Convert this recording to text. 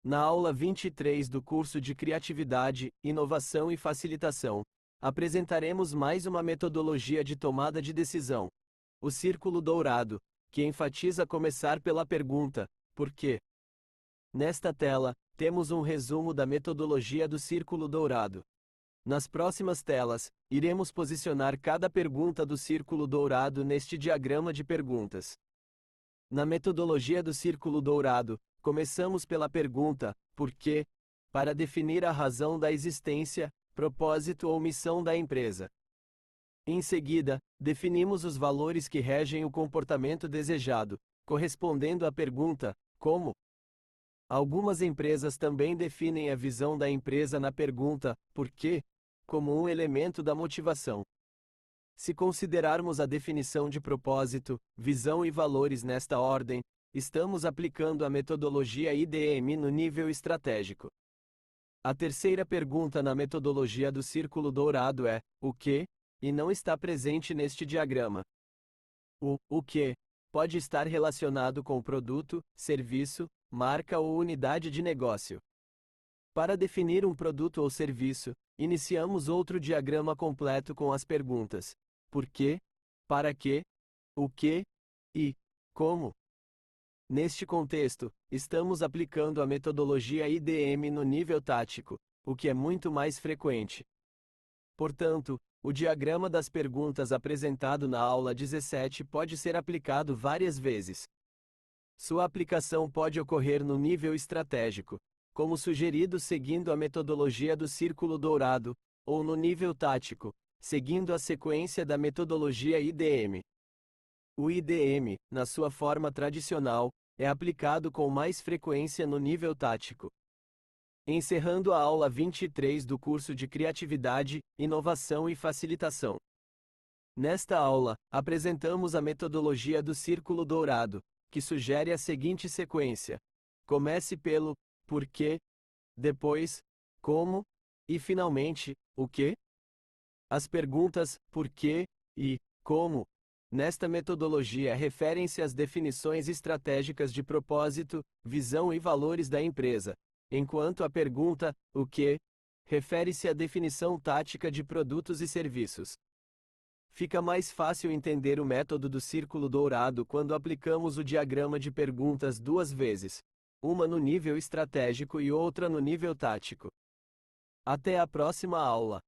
Na aula 23 do curso de Criatividade, Inovação e Facilitação, apresentaremos mais uma metodologia de tomada de decisão, o Círculo Dourado, que enfatiza começar pela pergunta: por quê? Nesta tela, temos um resumo da metodologia do Círculo Dourado. Nas próximas telas, iremos posicionar cada pergunta do Círculo Dourado neste diagrama de perguntas. Na metodologia do Círculo Dourado, começamos pela pergunta: por quê? Para definir a razão da existência, propósito ou missão da empresa. Em seguida, definimos os valores que regem o comportamento desejado, correspondendo à pergunta: como? Algumas empresas também definem a visão da empresa na pergunta: por quê? Como um elemento da motivação. Se considerarmos a definição de propósito, visão e valores nesta ordem, estamos aplicando a metodologia IDM no nível estratégico. A terceira pergunta na metodologia do Círculo Dourado é: o que? E não está presente neste diagrama. O que pode estar relacionado com produto, serviço, marca ou unidade de negócio. Para definir um produto ou serviço, iniciamos outro diagrama completo com as perguntas: por quê? Para quê? O que? E como? Neste contexto, estamos aplicando a metodologia IDM no nível tático, o que é muito mais frequente. Portanto, o diagrama das perguntas apresentado na aula 17 pode ser aplicado várias vezes. Sua aplicação pode ocorrer no nível estratégico, como sugerido seguindo a metodologia do Círculo Dourado, ou no nível tático, seguindo a sequência da metodologia IDM. O IDM, na sua forma tradicional, é aplicado com mais frequência no nível tático. Encerrando a aula 23 do curso de Criatividade, Inovação e Facilitação. Nesta aula, apresentamos a metodologia do Círculo Dourado, que sugere a seguinte sequência: comece pelo por quê, depois como e finalmente o que. As perguntas por quê e como nesta metodologia referem-se às definições estratégicas de propósito, visão e valores da empresa, enquanto a pergunta o que refere-se à definição tática de produtos e serviços. Fica mais fácil entender o método do Círculo Dourado quando aplicamos o diagrama de perguntas duas vezes, uma no nível estratégico e outra no nível tático. Até a próxima aula!